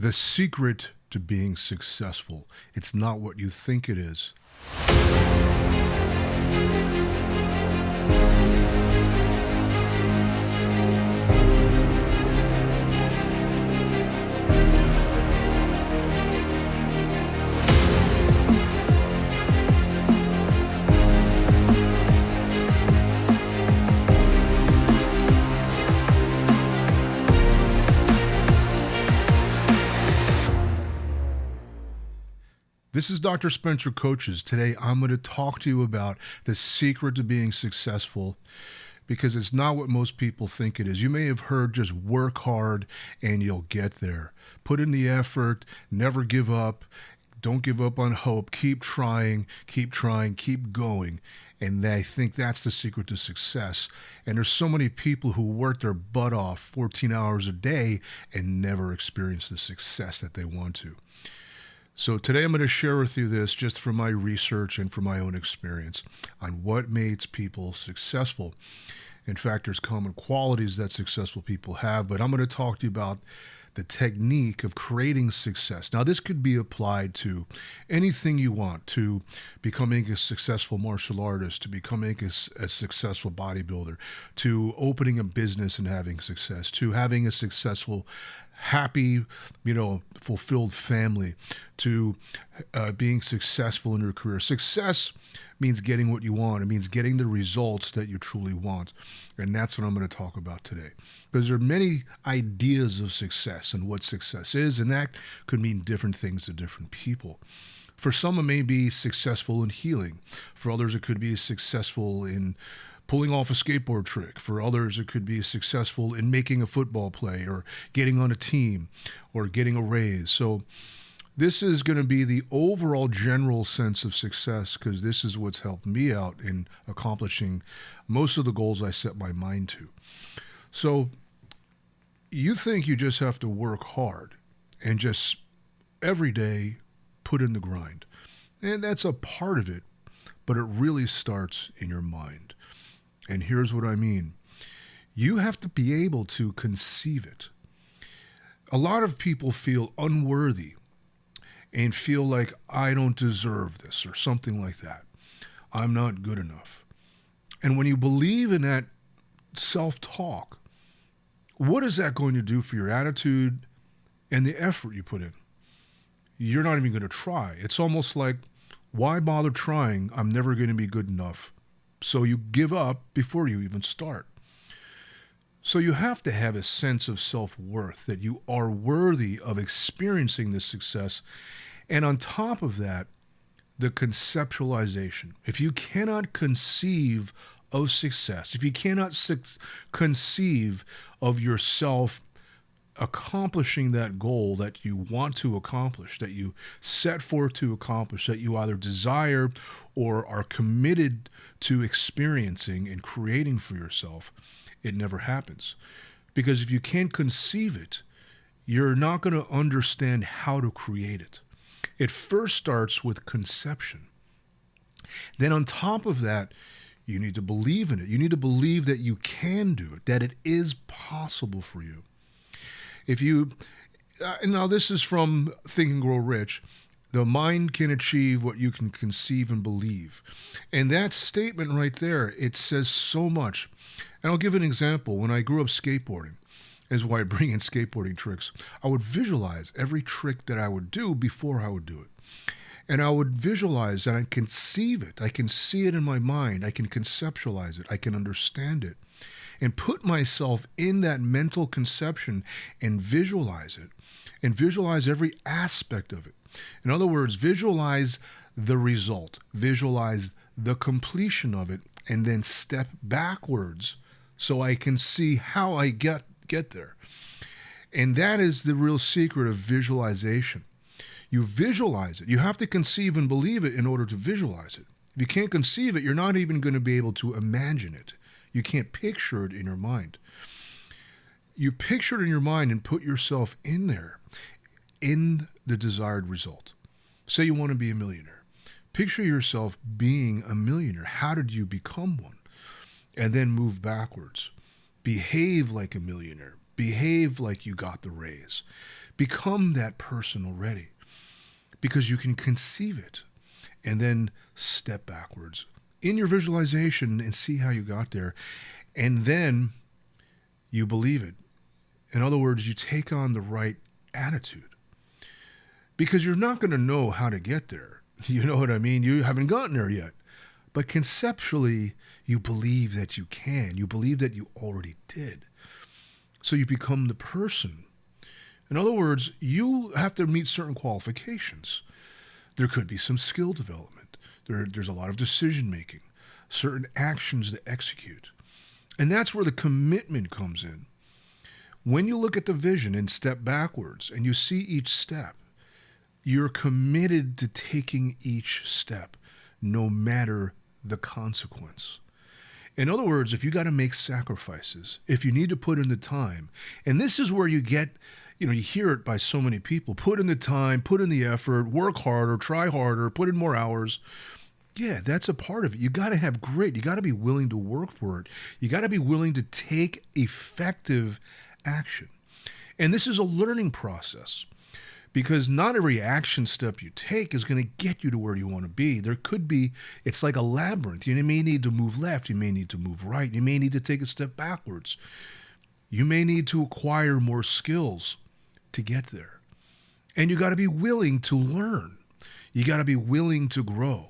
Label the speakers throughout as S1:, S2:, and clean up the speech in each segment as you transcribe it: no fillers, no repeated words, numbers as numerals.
S1: The secret to being successful. It's not what you think it is. This is Dr. Spencer Coaches. Today, I'm going to talk to you about the secret to being successful, because it's not what most people think it is. You may have heard just work hard and you'll get there. Put in the effort, never give up, don't give up on hope, keep trying, keep going. And I think that's the secret to success. And there's so many people who work their butt off 14 hours a day and never experience the success that they want to. So today I'm going to share with you this just from my research and from my own experience on what makes people successful. In fact, there's common qualities that successful people have, but I'm going to talk to you about the technique of creating success. Now, this could be applied to anything you want, to becoming a successful martial artist, to becoming a successful bodybuilder, to opening a business and having success, to having a successful, happy, fulfilled family, to being successful in your career. Success means getting what you want. It means getting the results that you truly want. And that's what I'm going to talk about today. Because there are many ideas of success and what success is, and that could mean different things to different people. For some, it may be successful in healing. For others, it could be successful in pulling off a skateboard trick. For others, it could be successful in making a football play or getting on a team or getting a raise. So this is going to be the overall general sense of success, because this is what's helped me out in accomplishing most of the goals I set my mind to. So you think you just have to work hard and just every day put in the grind. And that's a part of it, but it really starts in your mind. And here's what I mean. You have to be able to conceive it. A lot of people feel unworthy and feel like, I don't deserve this or something like that. I'm not good enough. And when you believe in that self-talk, what is that going to do for your attitude and the effort you put in? You're not even going to try. It's almost like, why bother trying? I'm never going to be good enough. So you give up before you even start. So you have to have a sense of self-worth, that you are worthy of experiencing this success. And on top of that, the conceptualization. If you cannot conceive of success, if you cannot conceive of yourself accomplishing that goal that you want to accomplish, that you set forth to accomplish, that you either desire or are committed to experiencing and creating for yourself, it never happens. Because if you can't conceive it, you're not going to understand how to create it. It first starts with conception. Then on top of that, you need to believe in it. You need to believe that you can do it, that it is possible for you. If you, now this is from Think and Grow Rich, the mind can achieve what you can conceive and believe. And that statement right there, it says so much. And I'll give an example. When I grew up skateboarding, is why I bring in skateboarding tricks, I would visualize every trick that I would do before I would do it. And I would visualize and I conceive it. I can see it in my mind. I can conceptualize it. I can understand it. And put myself in that mental conception and visualize it. And visualize every aspect of it. In other words, visualize the result. Visualize the completion of it. And then step backwards so I can see how I get there. And that is the real secret of visualization. You visualize it. You have to conceive and believe it in order to visualize it. If you can't conceive it, you're not even going to be able to imagine it. You can't picture it in your mind. You picture it in your mind and put yourself in there, in the desired result. Say you want to be a millionaire. Picture yourself being a millionaire. How did you become one? And then move backwards. Behave like a millionaire. Behave like you got the raise. Become that person already, because you can conceive it and then step backwards in your visualization and see how you got there. And then you believe it. In other words, you take on the right attitude, because you're not going to know how to get there. You know what I mean? You haven't gotten there yet. But conceptually, you believe that you can. You believe that you already did. So you become the person. In other words, you have to meet certain qualifications. There could be some skill development. There's a lot of decision making, certain actions to execute. And that's where the commitment comes in. When you look at the vision and step backwards and you see each step, you're committed to taking each step, no matter the consequence. In other words, if you got to make sacrifices, if you need to put in the time, and this is where you get, you hear it by so many people, put in the time, put in the effort, work harder, try harder, put in more hours. Yeah, that's a part of it. You got to have grit. You got to be willing to work for it. You got to be willing to take effective action. And this is a learning process, because not every action step you take is going to get you to where you want to be. There could be, it's like a labyrinth. You may need to move left. You may need to move right. You may need to take a step backwards. You may need to acquire more skills to get there. And you got to be willing to learn. You got to be willing to grow.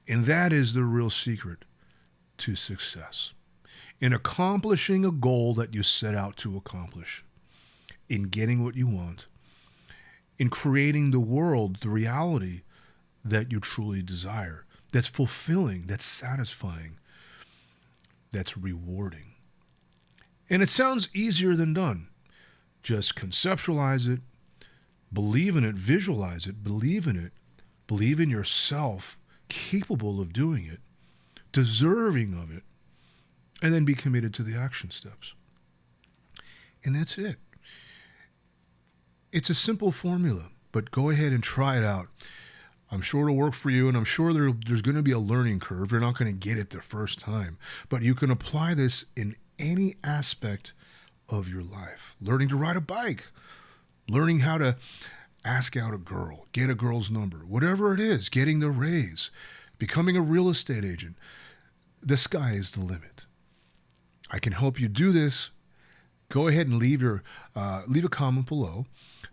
S1: And that is the real secret to success. In accomplishing a goal that you set out to accomplish, in getting what you want, in creating the world, the reality that you truly desire, that's fulfilling, that's satisfying, that's rewarding. And it sounds easier than done. Just conceptualize it, believe in it, visualize it, believe in it, believe in yourself, capable of doing it, deserving of it, and then be committed to the action steps. And that's it. It's a simple formula, but go ahead and try it out. I'm sure it'll work for you, and I'm sure there's going to be a learning curve. You're not going to get it the first time, but you can apply this in any aspect of your life. Learning to ride a bike, learning how to ask out a girl, get a girl's number, whatever it is, getting the raise, becoming a real estate agent. The sky is the limit. I can help you do this. Go ahead and leave a comment below,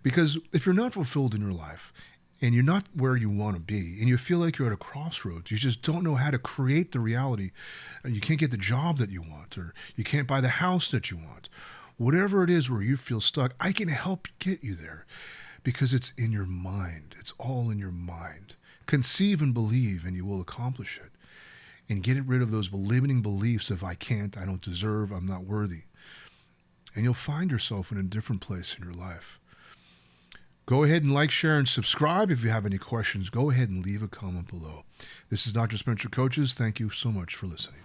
S1: because if you're not fulfilled in your life and you're not where you want to be and you feel like you're at a crossroads, you just don't know how to create the reality, you can't get the job that you want, or you can't buy the house that you want, whatever it is where you feel stuck, I can help get you there, because it's in your mind. It's all in your mind. Conceive and believe and you will accomplish it. And get rid of those limiting beliefs of I can't, I don't deserve, I'm not worthy. And you'll find yourself in a different place in your life. Go ahead and like, share, and subscribe. If you have any questions, go ahead and leave a comment below. This is Dr. Spencer Coaches. Thank you so much for listening.